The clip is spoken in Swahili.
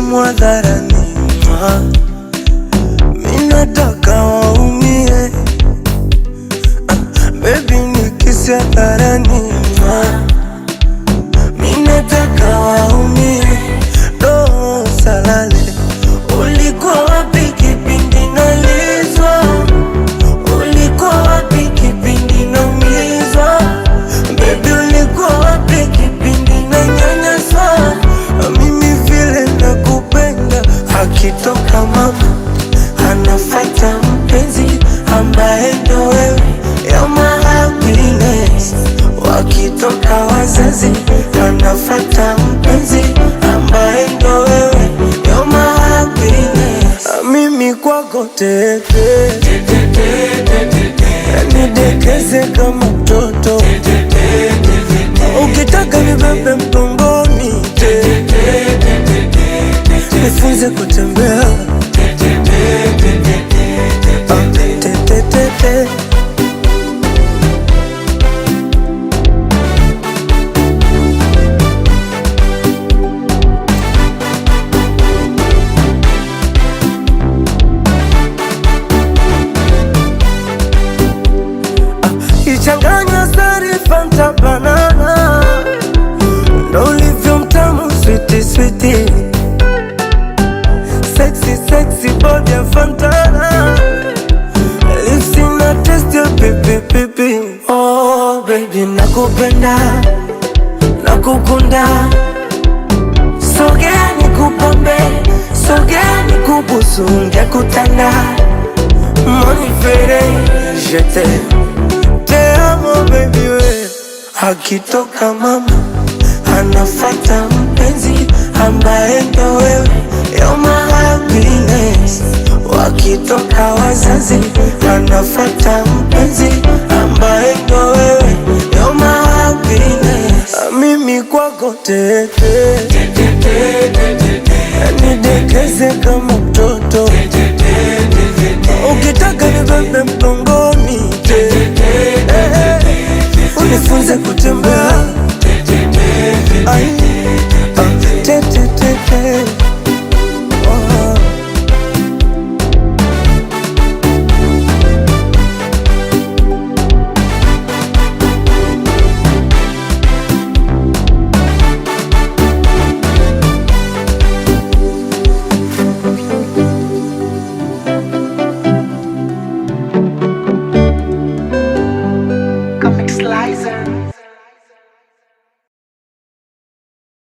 simu hadharani, mimi nataka waumie. Baby nikisi hadharani, mimi nataka waumie. Roho salale, ulikuwa wapi kipindi nalizwa? Ulikuwa wapi kipindi naumizwa? Baby ulikuwa wapi kipindi nanyanyaswa? Mimi vile nakupenda, akitoka mama anafuata mpenzi ambaye ndo wewe. You're my happiness. Wakitoka wazazi anafuata mpenzi ambaye ndo wewe. You're my happiness. Mimi kwako tete, nidekeze kama mtoto, ukitaka nibebe mgongoni, nifunze kutembea. Ichanganya sari Fanta banana, ndo ulivyo mtamu sweetie sweetie. Sexy sexy body ya Fantana, lips ina taste ya pipi pipi. Oh baby nakupenda, nakukunda. Sogea nikupambe, sogea nikubusu, ngekutanda. Money fere, je t'aime. Te amo baby we. Akitoka mama anafuata mpenzi ambaye ndo wewe. You're my happiness. Wakitoka wazazi anafuata mpenzi ambaye ndo wewe. You're my happiness. Mimi kwako tete, nidekeze kama mtoto, ukitaka nibebe mgongoni, unifunze kutembea. Comic Slicer.